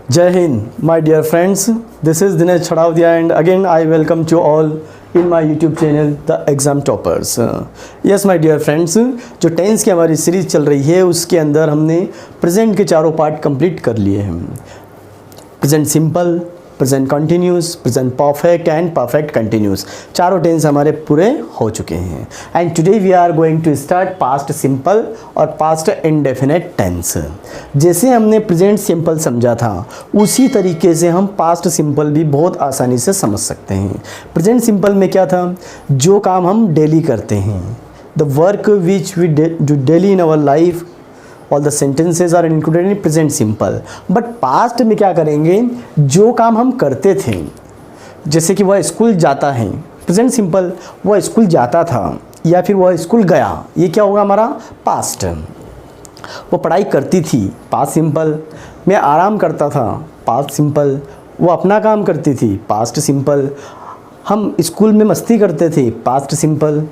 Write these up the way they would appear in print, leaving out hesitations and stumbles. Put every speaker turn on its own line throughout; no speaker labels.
Jai Hind, my dear friends. This is Dinesh Chadaudia, and again I welcome you all in my YouTube channel, The Exam Toppers. Yes, my dear friends, जो tense की हमारी series चल रही है उसके अंदर हमने present के चारों पार्ट कंप्लीट कर लिए हैं। Present simple, present continuous, present perfect and perfect continuous, चारों टेंस हमारे पूरे हो चुके हैं। And today we are going to start past simple और पास्ट इंडेफिनेट टेंस। जैसे हमने प्रेजेंट सिंपल समझा था उसी तरीके से हम पास्ट सिंपल भी बहुत आसानी से समझ सकते हैं। प्रेजेंट सिंपल में क्या था, जो काम हम डेली करते हैं, the work which we do daily in our life, all the sentences are included in present simple. But past में क्या करेंगे, जो काम हम करते थे, जैसे कि वह स्कूल जाता है, प्रेजेंट सिंपल वह स्कूल जाता था या फिर वह स्कूल गया, ये क्या होगा हमारा पास्ट। वो पढ़ाई करती थी, पास्ट सिंपल। मैं आराम करता था, पास्ट सिंपल। वो अपना काम करती थी, पास्ट सिंपल। हम स्कूल में मस्ती करते थे, पास्ट सिंपल।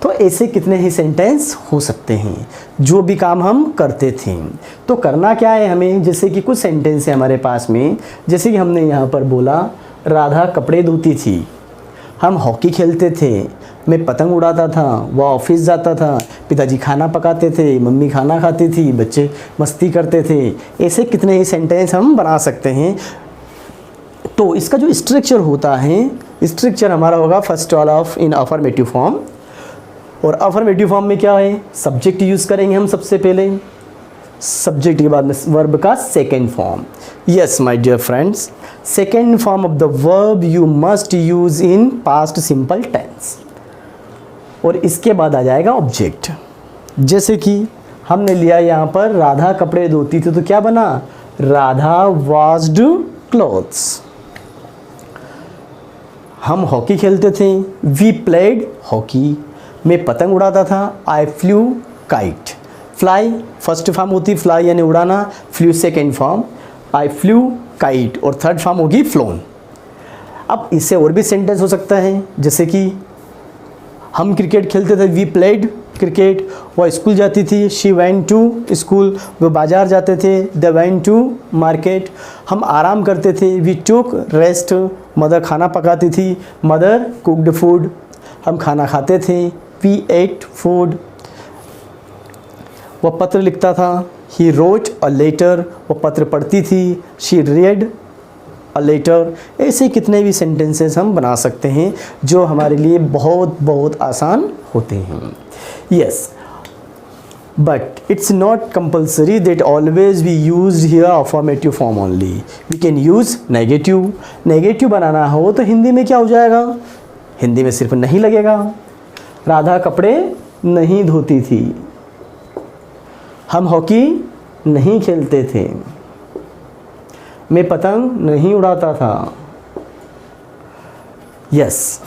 तो ऐसे कितने ही सेंटेंस हो सकते हैं, जो भी काम हम करते थे। तो करना क्या है हमें, जैसे कि कुछ सेंटेंस है हमारे पास में, जैसे कि हमने यहाँ पर बोला राधा कपड़े धोती थी, हम हॉकी खेलते थे, मैं पतंग उड़ाता था, वह ऑफिस जाता था, पिताजी खाना पकाते थे, मम्मी खाना खाती थी, बच्चे मस्ती करते थे। ऐसे कितने ही सेंटेंस हम बना सकते हैं। तो इसका जो स्ट्रक्चर होता है, स्ट्रक्चर हमारा होगा first all of in affirmative form. और अफर्मेटिव फॉर्म में क्या है, सब्जेक्ट यूज़ करेंगे हम सबसे पहले, सब्जेक्ट के बाद में वर्ब का second form. Yes my dear friends, second form of the verb you must use in past simple tense. और इसके बाद आ जाएगा ऑब्जेक्ट। जैसे कि हमने लिया यहाँ पर राधा कपड़े धोती थी, तो क्या बना, राधा वॉश्ड क्लोथ्स। हम हॉकी खेलते थे, वी प्लेड हॉकी। मैं पतंग उड़ाता था, I flew kite. Fly first form होती, फ्लाई यानी उड़ाना, flew second form, I flew kite, और थर्ड फॉर्म होगी फ्लोन। अब इससे और भी सेंटेंस हो सकता है, जैसे कि हम क्रिकेट खेलते थे, वी प्लेड क्रिकेट। वह स्कूल जाती थी, शी वेंट टू स्कूल। वो बाजार जाते थे, दे वेंट टू मार्केट। हम आराम करते थे, वी टुक रेस्ट। मदर खाना पकाती थी, मदर कुक्ड फूड। हम खाना खाते थे, वी एट फूड। वह पत्र लिखता था, ही रोट अ लेटर। वह पत्र पढ़ती थी, शी रेड अ लेटर। ऐसे कितने भी सेंटेंसेस हम बना सकते हैं जो हमारे लिए बहुत बहुत आसान होते हैं। Yes, but it's not compulsory that always we use here affirmative form only. We can use negative. Negative बनाना हो तो हिंदी में क्या हो जाएगा, हिंदी में सिर्फ नहीं लगेगा। राधा कपड़े नहीं धोती थी, हम हॉकी नहीं खेलते थे, मैं पतंग नहीं उड़ाता था। यस,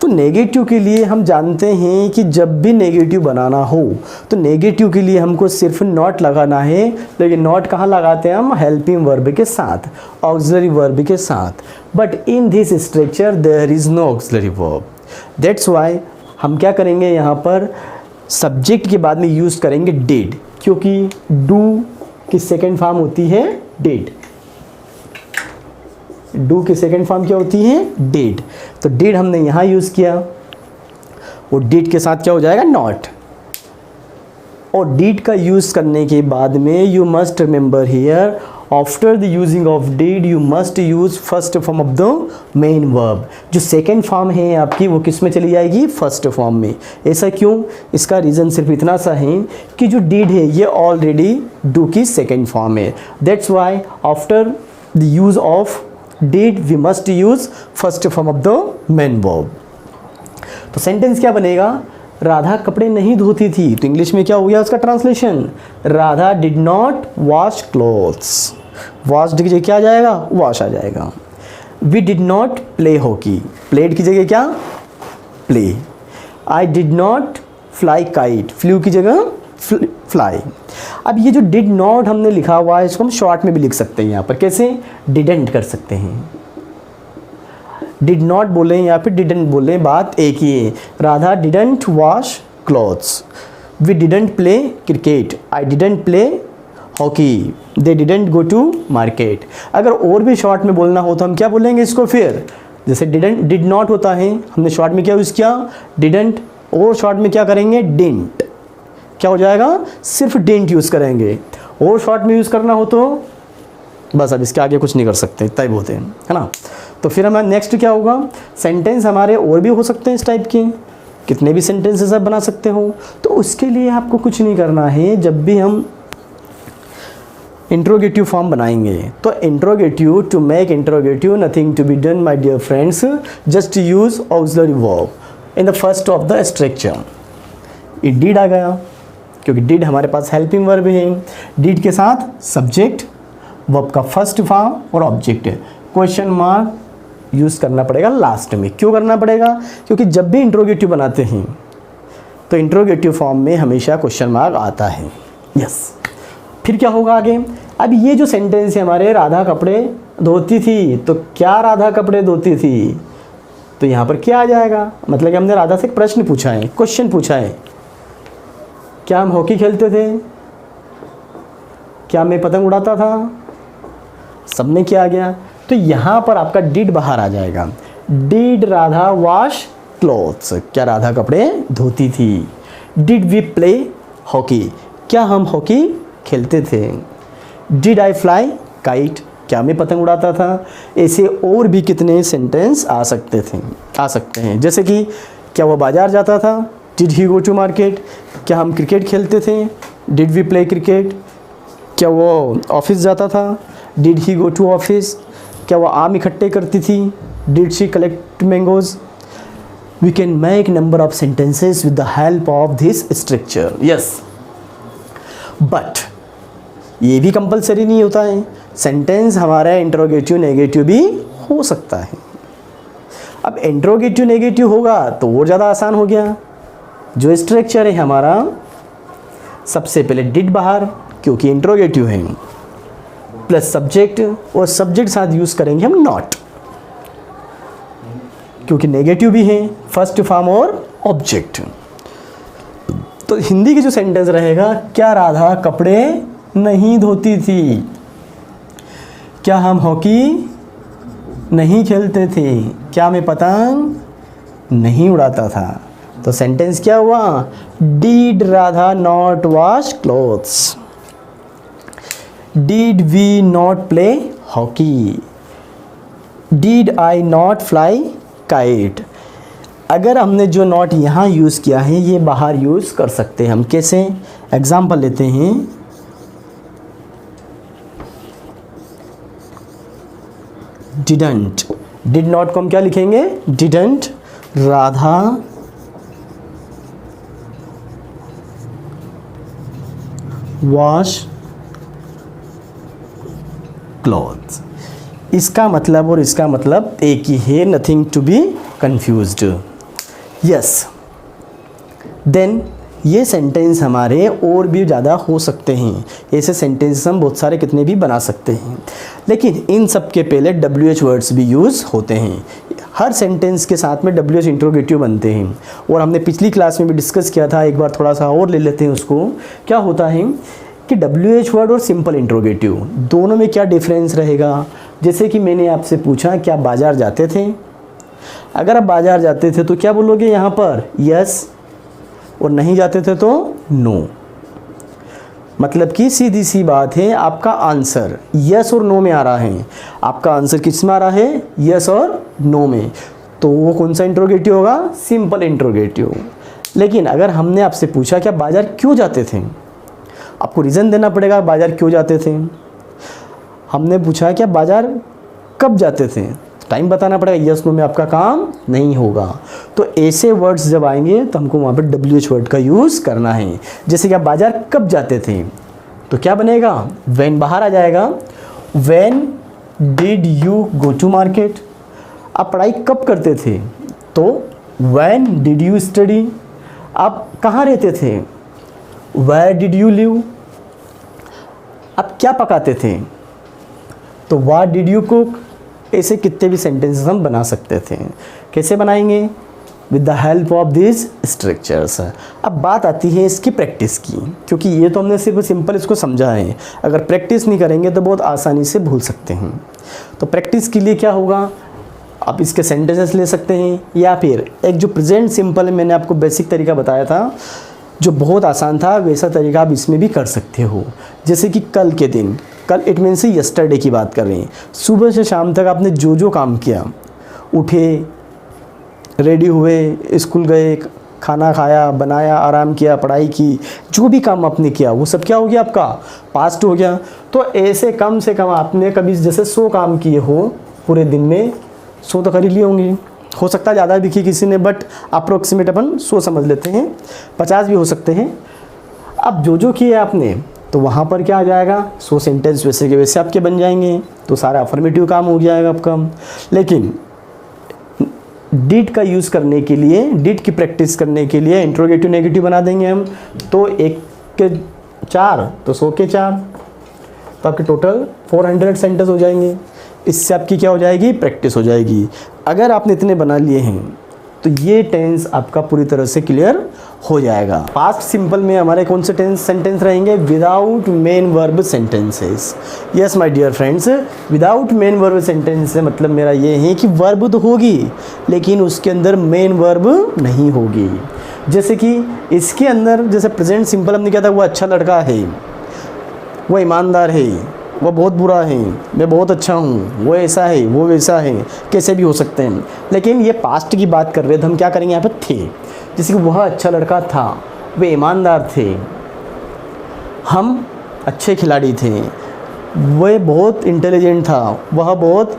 तो नेगेटिव के लिए हम जानते हैं कि जब भी नेगेटिव बनाना हो तो नेगेटिव के लिए हमको सिर्फ नॉट लगाना है। लेकिन नॉट कहाँ लगाते हैं हम, हेल्पिंग वर्ब के साथ, ऑक्सिलरी वर्ब के साथ। But in this structure there is no auxiliary verb. That's why हम क्या करेंगे, यहाँ पर सब्जेक्ट के बाद में यूज़ करेंगे डिड, क्योंकि डू की सेकेंड फॉर्म होती है डिड। डू की सेकेंड फॉर्म क्या होती है, डिड। तो डिड हमने यहाँ यूज़ किया, और डिड के साथ क्या हो जाएगा, नॉट। और डिड का यूज़ करने के बाद में you must remember here, after the using of did you must use first form of the main verb. जो सेकेंड फॉर्म है आपकी वो किस में चली जाएगी, फर्स्ट फॉर्म में। ऐसा क्यों, इसका रीज़न सिर्फ इतना सा है कि जो डिड है ये ऑलरेडी डू की सेकेंड फॉर्म है। That's why after the use of did we must use first form of the main verb. तो सेंटेंस क्या बनेगा, राधा कपड़े नहीं धोती थी, तो इंग्लिश में क्या हो गया उसका translation, Radha did not wash clothes. Wash की जगह क्या आ जाएगा, वॉश आ जाएगा। We did not play hockey, played की जगह क्या, play. I did not fly kite, flew की जगह फ्लाई। अब ये जो डिड नॉट हमने लिखा हुआ है इसको हम शॉर्ट में भी लिख सकते हैं, यहाँ पर कैसे, डिडेंट कर सकते हैं। डिड नॉट बोलें या फिर डिडेंट बोलें, बात एक ही है। Radha didn't wash clothes, we didn't play cricket, I didn't play hockey, they didn't go to market. अगर और भी शॉर्ट में बोलना हो तो हम क्या बोलेंगे इसको फिर, जैसे डिड नॉट होता है, हमने शॉर्ट में क्या यूज़ किया, डिडेंट, और शॉर्ट में क्या करेंगे, डिडंट, क्या हो जाएगा, सिर्फ डिडंट यूज़ करेंगे। और शॉर्ट में यूज़ करना हो तो बस अब इसके आगे कुछ नहीं कर सकते, इतना ही बहुत है ना। तो फिर हमारा नेक्स्ट क्या होगा, सेंटेंस हमारे और भी हो सकते हैं इस टाइप के, कितने भी सेंटेंसेस आप बना सकते हो। तो उसके लिए आपको कुछ नहीं करना है, जब भी हम इंट्रोगेटिव फॉर्म बनाएंगे तो interrogative, to make interrogative nothing to be done my dear friends, just use auxiliary verb in the first of the structure. ये डिड आ गया क्योंकि डिड हमारे पास हेल्पिंग वर्ब है, डिड के साथ सब्जेक्ट, वर्ब का फर्स्ट फॉर्म और ऑब्जेक्ट है। क्वेश्चन मार्क यूज़ करना पड़ेगा लास्ट में। क्यों करना पड़ेगा, क्योंकि जब भी इंट्रोगेटिव बनाते हैं तो इंट्रोगेटिव फॉर्म में हमेशा क्वेश्चन मार्क आता है। यस, फिर क्या होगा आगे, अब ये जो सेंटेंस है हमारे, राधा कपड़े धोती थी, तो क्या राधा कपड़े धोती थी, तो यहाँ पर क्या आ जाएगा, मतलब कि हमने राधा से एक प्रश्न पूछा है, क्वेश्चन पूछा है, क्या हम हॉकी खेलते थे, क्या मैं पतंग उड़ाता था, सब में क्या आ गया, तो यहाँ पर आपका डिड बाहर आ जाएगा। डिड राधा वॉश क्लोथ्स, क्या राधा कपड़े धोती थी। डिड वी प्ले हॉकी, क्या हम हॉकी खेलते थे। डिड आई फ्लाई काइट, क्या मैं पतंग उड़ाता था। ऐसे और भी कितने सेंटेंस आ सकते हैं, जैसे कि क्या वो बाजार जाता था, did he go to market, क्या हम क्रिकेट खेलते थे, डिड वी प्ले क्रिकेट, क्या वो ऑफिस जाता था, did he go to office, क्या वो आम इकट्ठे करती थी, did she collect mangoes. We can make number of sentences with the help of this structure. Yes, but ये भी कंपलसरी नहीं होता है, सेंटेंस हमारा इंट्रोगेटिव नेगेटिव भी हो सकता है। अब इंट्रोगेटिव नेगेटिव होगा तो और ज़्यादा आसान हो गया। जो स्ट्रक्चर है हमारा, सबसे पहले डिड बाहर क्योंकि इंट्रोगेटिव है, प्लस सब्जेक्ट, और सब्जेक्ट साथ यूज़ करेंगे हम नॉट क्योंकि नेगेटिव भी है, फर्स्ट फॉर्म और ऑब्जेक्ट। तो हिंदी की जो सेंटेंस रहेगा, क्या राधा कपड़े नहीं धोती थी, क्या हम हॉकी नहीं खेलते थे, क्या मैं पतंग नहीं उड़ाता था। तो सेंटेंस क्या हुआ, did Radha not wash clothes, did we not play hockey, did I not fly kite. अगर हमने जो नॉट यहाँ यूज़ किया है ये बाहर यूज़ कर सकते हैं हम। कैसे, एग्जाम्पल लेते हैं, डिडंट, डिड नॉट को हम क्या लिखेंगे, डिडंट राधा वॉश क्लॉथ्स। इसका मतलब और इसका मतलब एक ही है, nothing to be confused. Yes, then ये सेंटेंस हमारे और भी ज़्यादा हो सकते हैं। ऐसे सेंटेंस हम बहुत सारे कितने भी बना सकते हैं, लेकिन इन सब के पहले WH वर्ड्स भी यूज़ होते हैं। हर सेंटेंस के साथ में WH इंट्रोगेटिव बनते हैं, और हमने पिछली क्लास में भी डिस्कस किया था, एक बार थोड़ा सा और ले लेते हैं उसको। क्या होता है कि WH वर्ड और सिंपल इंट्रोगेटिव दोनों में क्या डिफरेंस रहेगा। जैसे कि मैंने आपसे पूछा, क्या बाज़ार जाते थे, अगर आप बाज़ार जाते थे तो क्या बोलोगे यहाँ पर, यस, और नहीं जाते थे तो नो। मतलब कि सीधी सी बात है, आपका आंसर यस और नो में आ रहा है। आपका आंसर किस में आ रहा है, यस और नो में, तो वो कौन सा इंट्रोगेटिव होगा, सिंपल इंट्रोगेटिव। लेकिन अगर हमने आपसे पूछा क्या बाज़ार क्यों जाते थे, आपको रीज़न देना पड़ेगा बाज़ार क्यों जाते थे। हमने पूछा क्या बाज़ार कब जाते थे, टाइम बताना पड़ेगा, यस नो में आपका काम नहीं होगा। तो ऐसे वर्ड्स जब आएंगे तो हमको वहाँ पर WH वर्ड का यूज़ करना है। जैसे कि आप बाज़ार कब जाते थे, तो क्या बनेगा, व्हेन बाहर आ जाएगा। When did you go to market, आप पढ़ाई कब करते थे, तो व्हेन डिड यू स्टडी। आप कहाँ रहते थे, वेयर डिड यू लिव। आप क्या पकाते थे, तो व्हाट डिड यू कुक। ऐसे कितने भी सेंटेंसेस हम बना सकते थे। कैसे बनाएंगे, with the help of this structures. अब बात आती है इसकी प्रैक्टिस की, क्योंकि ये तो हमने सिर्फ सिंपल इसको समझा है, अगर प्रैक्टिस नहीं करेंगे तो बहुत आसानी से भूल सकते हैं। तो प्रैक्टिस के लिए क्या होगा, आप इसके सेंटेंसेस ले सकते हैं, या फिर एक जो प्रेजेंट सिंपल है मैंने आपको बेसिक तरीका बताया था जो बहुत आसान था, वैसा तरीका आप इसमें भी कर सकते हो। जैसे कि कल के दिन, कल इट मीन्स यस्टरडे की बात कर रहे हैं, सुबह से शाम तक आपने जो जो काम किया, उठे, रेडी हुए, स्कूल गए, खाना खाया, बनाया, आराम किया, पढ़ाई की, जो भी काम आपने किया वो सब क्या हो गया, आपका पास्ट हो गया। तो ऐसे कम से कम आपने कभी जैसे 100 काम किए हो पूरे दिन में, 100 तो कर ही लिए होंगे, हो सकता है ज़्यादा भी किए किसी ने, बट अप्रोक्सीमेट अपन 100 समझ लेते हैं, 50 भी हो सकते हैं। अब जो जो किए आपने, तो वहाँ पर क्या आ जाएगा, 100 सेंटेंस वैसे के वैसे आपके बन जाएंगे, तो सारा अफर्मेटिव काम हो जाएगा आपका। लेकिन डिड का यूज़ करने के लिए, डिड की प्रैक्टिस करने के लिए इंट्रोगेटिव नेगेटिव बना देंगे हम, तो 1 के 4 तो 100 के 4, तो आपके टोटल 400 सेंटेंस हो जाएंगे। इससे आपकी क्या हो जाएगी, प्रैक्टिस हो जाएगी। अगर आपने इतने बना लिए हैं तो ये टेंस आपका पूरी तरह से क्लियर हो जाएगा। पास्ट सिंपल में हमारे कौन से टेंस सेंटेंस रहेंगे, without main verb sentences. Yes my dear friends, without main verb sentence से मतलब मेरा ये है कि वर्ब तो होगी लेकिन उसके अंदर मेन वर्ब नहीं होगी। जैसे कि इसके अंदर जैसे प्रेजेंट सिंपल हमने क्या था, वो अच्छा लड़का है, वो ईमानदार है, वो बहुत बुरा है, मैं बहुत अच्छा हूँ, वो ऐसा है, वो वैसा है, कैसे भी हो सकते हैं। लेकिन ये पास्ट की बात कर रहे थे, हम क्या करेंगे यहाँ पर थे। जैसे कि वह अच्छा लड़का था, वे ईमानदार थे, हम अच्छे खिलाड़ी थे, वह बहुत इंटेलिजेंट था, वह बहुत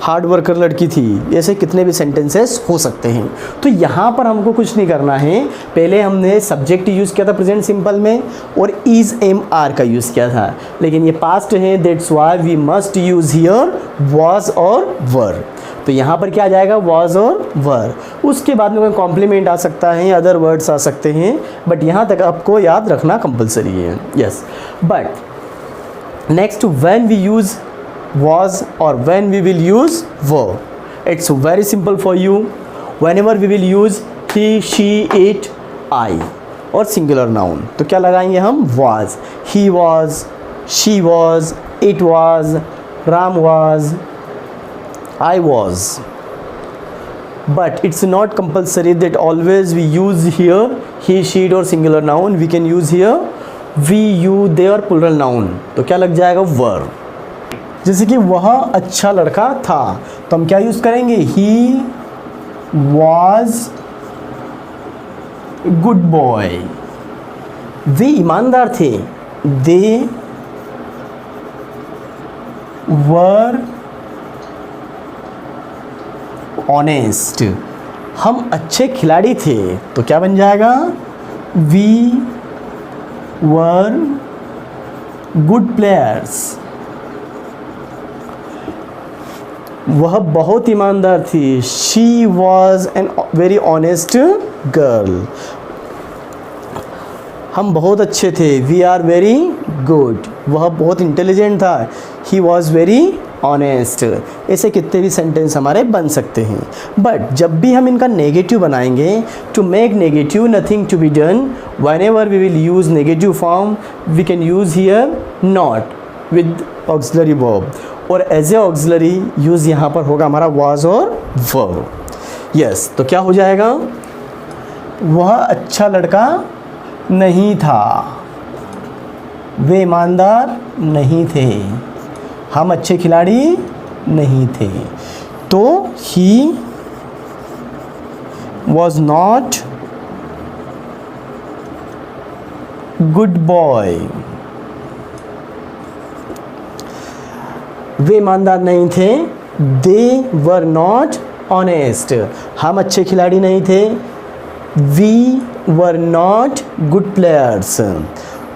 हार्ड वर्कर लड़की थी। ऐसे कितने भी सेंटेंसेस हो सकते हैं। तो यहाँ पर हमको कुछ नहीं करना है, पहले हमने सब्जेक्ट यूज़ किया था प्रेजेंट सिंपल में और इज एम आर का यूज़ किया था, लेकिन ये पास्ट है, that's why we must use here was और वर। तो यहाँ पर क्या आ जाएगा, वाज और वर। उसके बाद में कोई कॉम्प्लीमेंट आ सकता है, अदर वर्ड्स आ सकते हैं, बट यहाँ तक आपको याद रखना कंपलसरी है। Yes, but next when we use was or when we will use were, it's very simple for you. Whenever we will use he, she, it, I और singular noun, तो क्या लगाएंगे हम, was, he was, she was, it was, Ram was, I was. But it's not compulsory that always we use here he, she, it or singular noun. We can use here we, you, they और plural noun, तो क्या लग जाएगा, were। जैसे कि वह अच्छा लड़का था, तो हम क्या यूज़ करेंगे, ही वॉज गुड बॉय। वे ईमानदार थे, दे वर ऑनेस्ट। हम अच्छे खिलाड़ी थे, तो क्या बन जाएगा, वी वर गुड प्लेयर्स। वह बहुत ईमानदार थी, she was an very honest girl. हम बहुत अच्छे थे, वी आर वेरी गुड। वह बहुत इंटेलिजेंट था, ही वॉज वेरी ऑनेस्ट। ऐसे कितने भी सेंटेंस हमारे बन सकते हैं। बट जब भी हम इनका नेगेटिव बनाएंगे, to make negative nothing to be done, whenever we will use negative form we can use here not with auxiliary verb, और एज ए ऑक्सिलरी यूज़ यहाँ पर होगा हमारा वाज और वर्ब। यस, तो क्या हो जाएगा, वह अच्छा लड़का नहीं था, वे ईमानदार नहीं थे, हम अच्छे खिलाड़ी नहीं थे, तो he was not good boy. वे ईमानदार नहीं थे, दे वर नॉट ऑनेस्ट। हम अच्छे खिलाड़ी नहीं थे, we were not good players.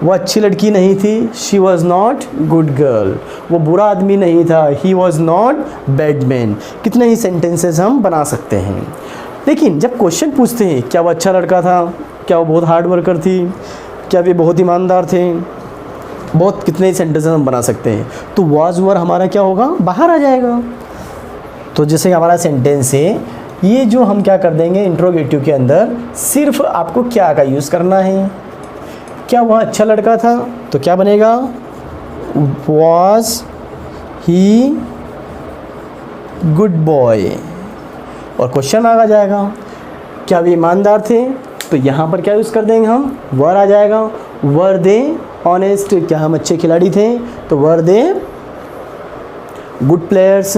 वो अच्छी लड़की नहीं थी, she was not good girl. वो बुरा आदमी नहीं था, he was not bad man. कितने ही सेंटेंसेस हम बना सकते हैं। लेकिन जब क्वेश्चन पूछते हैं क्या वो अच्छा लड़का था, क्या वो बहुत हार्ड वर्कर थी, क्या वे बहुत ईमानदार थे, बहुत कितने ही सेंटेंसेस हम बना सकते हैं, तो वाज वर हमारा क्या होगा, बाहर आ जाएगा। तो जैसे हमारा सेंटेंस है, ये जो हम क्या कर देंगे इंट्रोगेटिव के अंदर, सिर्फ आपको क्या का यूज़ करना है, क्या वह अच्छा लड़का था, तो क्या बनेगा, वॉज ही गुड बॉय, और क्वेश्चन आ जाएगा क्या वे ईमानदार थे, तो यहाँ पर क्या यूज़ कर देंगे हम, वर आ जाएगा, वर दे ऑनेस्ट, क्या हम अच्छे खिलाड़ी थे, तो वर दे गुड प्लेयर्स।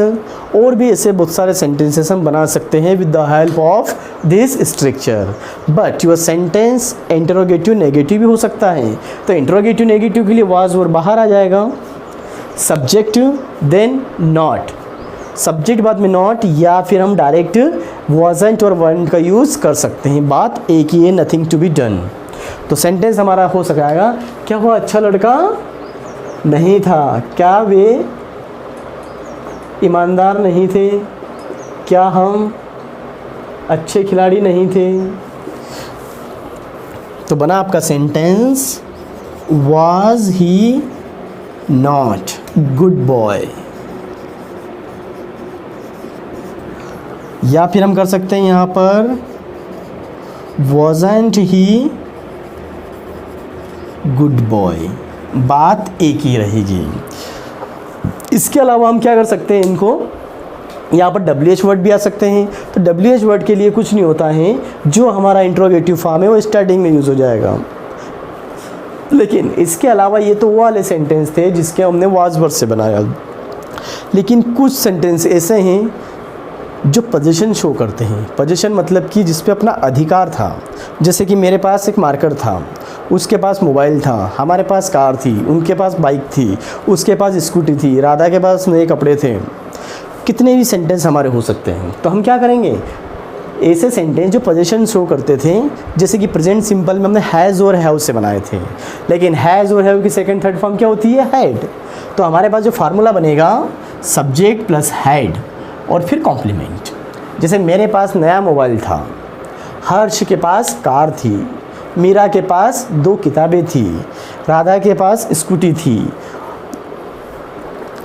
और भी ऐसे बहुत सारे सेंटेंसेस हम बना सकते हैं with the help of this structure. But your sentence interrogative negative भी हो सकता है, तो इंटरोगेटिव नेगेटिव के लिए वाज और बाहर आ जाएगा, सब्जेक्ट देन नॉट, सब्जेक्ट बाद में नॉट, या फिर हम डायरेक्ट वाजंट और वरंट का यूज़ कर सकते हैं, बात एक ही है, नथिंग टू बी डन। तो सेंटेंस हमारा हो सकेगा, क्या वह अच्छा लड़का नहीं था, क्या वे ईमानदार नहीं थे, क्या हम अच्छे खिलाड़ी नहीं थे। तो बना आपका sentence, was he not good boy, या फिर हम कर सकते हैं यहाँ पर wasn't ही गुड बॉय, बात एक ही रहेगी। इसके अलावा हम क्या कर सकते हैं, इनको यहाँ पर WH वर्ड भी आ सकते हैं, तो WH वर्ड के लिए कुछ नहीं होता है, जो हमारा इंट्रोगेटिव फॉर्म है वो स्टार्टिंग में यूज़ हो जाएगा। लेकिन इसके अलावा ये तो वो वाले सेंटेंस थे जिसके हमने वाज वर्ड से बनाया, लेकिन कुछ सेंटेंस ऐसे हैं जो पोजीशन शो करते हैं। पोजीशन मतलब कि जिस पे अपना अधिकार था, जैसे कि मेरे पास एक मार्कर था, उसके पास मोबाइल था, हमारे पास कार थी, उनके पास बाइक थी, उसके पास स्कूटी थी, राधा के पास नए कपड़े थे। कितने भी सेंटेंस हमारे हो सकते हैं। तो हम क्या करेंगे, ऐसे सेंटेंस जो पोजीशन शो करते थे, जैसे कि प्रेजेंट सिंपल में हमने हैज़ और हैव से बनाए थे, लेकिन हैज़ और हैव की सेकंड थर्ड फॉर्म क्या होती है, हैड। तो हमारे पास जो फार्मूला बनेगा, सब्जेक्ट प्लस हैड और फिर कॉम्प्लीमेंट। जैसे मेरे पास नया मोबाइल था, हर्ष के पास कार थी, मीरा के पास 2 किताबें थी, राधा के पास स्कूटी थी,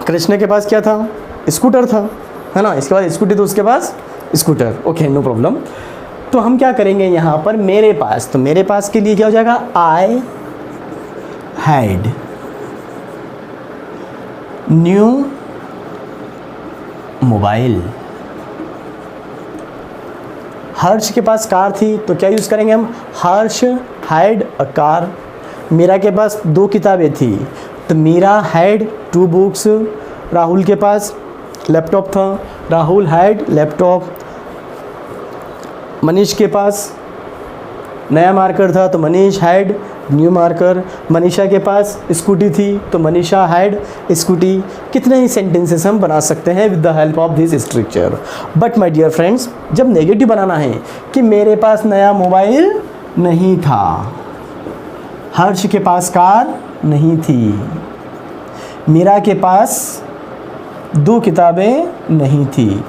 कृष्ण के पास क्या था, स्कूटर था, है ना। इसके बाद स्कूटी तो उसके पास स्कूटर, ओके नो प्रॉब्लम। तो हम क्या करेंगे यहाँ पर, मेरे पास, तो मेरे पास के लिए क्या हो जाएगा, आई हैड न्यू मोबाइल। हर्ष के पास कार थी, तो क्या यूज़ करेंगे हम, हर्ष हैड अ कार। मीरा के पास 2 किताबें थी, तो मीरा हैड 2 बुक्स। राहुल के पास लैपटॉप था, राहुल हैड लैपटॉप। मनीष के पास नया मार्कर था, तो Manish had new marker. Manisha के पास स्कूटी थी, तो मनीषा हैड स्कूटी। कितने ही सेंटेंसेस हम बना सकते हैं with the help of this structure. But my dear friends, जब नेगेटिव बनाना है कि मेरे पास नया मोबाइल नहीं था, हर्ष के पास कार नहीं थी, मीरा के पास 2 किताबें नहीं थी,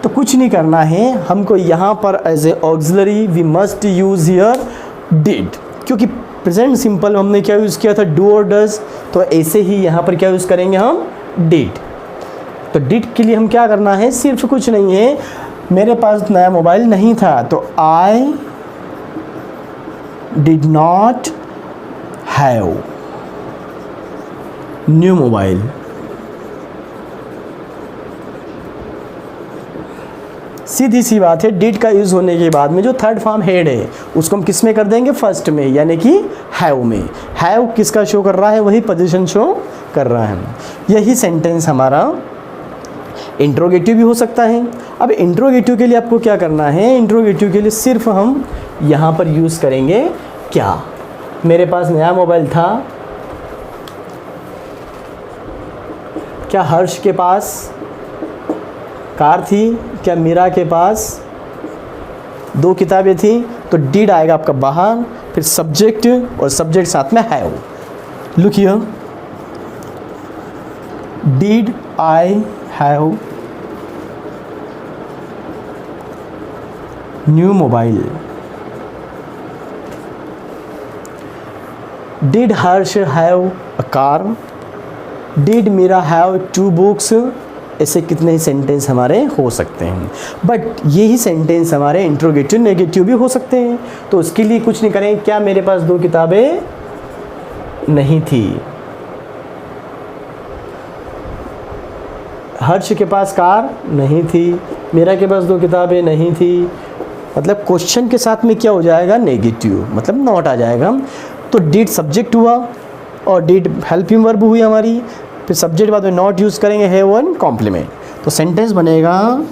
तो कुछ नहीं करना है हमको। यहाँ पर as a auxiliary we must use here did, क्योंकि प्रेजेंट सिंपल हमने क्या यूज़ किया था, डू और डज, तो ऐसे ही यहाँ पर क्या यूज़ करेंगे हम, डिड। तो डिड के लिए हम क्या करना है, सिर्फ कुछ नहीं है, मेरे पास नया मोबाइल नहीं था, तो I did not have new mobile. सीधी सी बात है, डिड का यूज़ होने के बाद में जो थर्ड फॉर्म हेड है उसको हम किस में कर देंगे, फर्स्ट में, यानी कि हैव में। हैव किसका शो कर रहा है, वही पोजीशन शो कर रहा है। यही सेंटेंस हमारा इंट्रोगेटिव भी हो सकता है। अब इंट्रोगेटिव के लिए आपको क्या करना है, इंट्रोगेटिव के लिए सिर्फ हम यहाँ पर यूज़ करेंगे क्या, मेरे पास नया मोबाइल था, क्या हर्ष के पास कार थी, क्या मीरा के पास 2 किताबें थी, तो डिड आएगा आपका बाहर, फिर सब्जेक्ट और सब्जेक्ट साथ में have. Look here, did I have new mobile, did Harsh have a car, did Meera have 2 books, ऐसे कितने ही सेंटेंस हमारे हो सकते हैं, बट यही सेंटेंस हमारे इंट्रोगेटिव नेगेटिव भी हो सकते हैं। तो उसके लिए कुछ नहीं करें, क्या मेरे पास 2 किताबें नहीं थी, हर्ष के पास कार नहीं थी, मेरा के पास 2 किताबें नहीं थी। मतलब क्वेश्चन के साथ में क्या हो जाएगा, नेगेटिव, मतलब नॉट आ जाएगा। तो डिड सब्जेक्ट हुआ और डिड हेल्पिंग वर्ब हुई हमारी, फिर सब्जेक्ट बाद में नॉट यूज़ करेंगे, हैव वन कॉम्प्लीमेंट। तो सेंटेंस बनेगा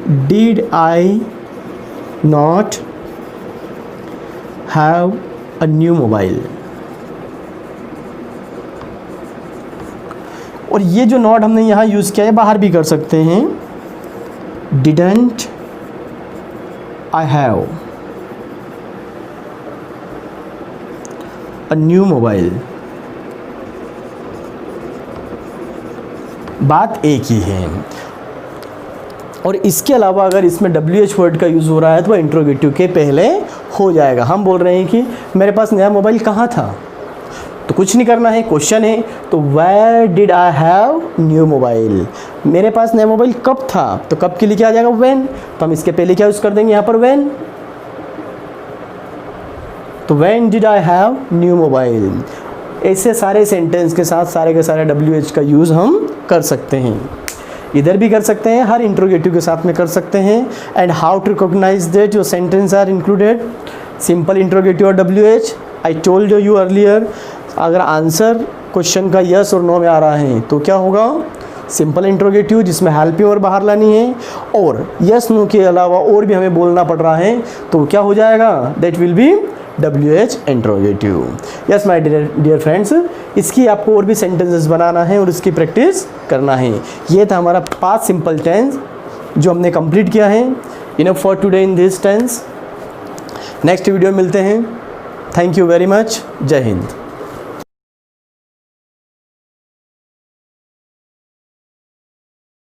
did I not have a new mobile. और ये जो नॉट हमने यहाँ यूज़ किया है बाहर भी कर सकते हैं, didn't I have a new mobile. बात एक ही है। और इसके अलावा अगर इसमें WH वर्ड का यूज़ हो रहा है तो वह इंट्रोगेटिव के पहले हो जाएगा। हम बोल रहे हैं कि मेरे पास नया मोबाइल कहाँ था, तो कुछ नहीं करना है, क्वेश्चन है तो where did I have new mobile, मेरे पास नया मोबाइल कब था, तो कब के लिए क्या आ जाएगा, व्हेन। तो हम इसके पहले क्या यूज़ कर देंगे यहाँ पर, व्हेन। तो when did I have new mobile. ऐसे सारे सेंटेंस के साथ सारे के सारे WH का यूज़ हम कर सकते हैं, इधर भी कर सकते हैं, हर इंट्रोगेटिव के साथ में कर सकते हैं। And how to recognize that your sentence are included, simple interrogative और WH। I told you earlier, अगर आंसर क्वेश्चन का यस और नो में आ रहा है तो क्या होगा, सिंपल इंट्रोगेटिव जिसमें हेल्पिंग वर्ब बाहर लानी है, और यस नो के अलावा और भी हमें बोलना पड़ रहा है तो क्या हो जाएगा, that will be WH interrogative. Yes my dear friends, इसकी आपको और भी सेंटेंसेस बनाना है और इसकी प्रैक्टिस करना है। ये था हमारा पास्ट सिंपल टेंस जो हमने कंप्लीट किया है। Enough for today in this tense. Next video मिलते हैं। Thank you very much. जय हिंद।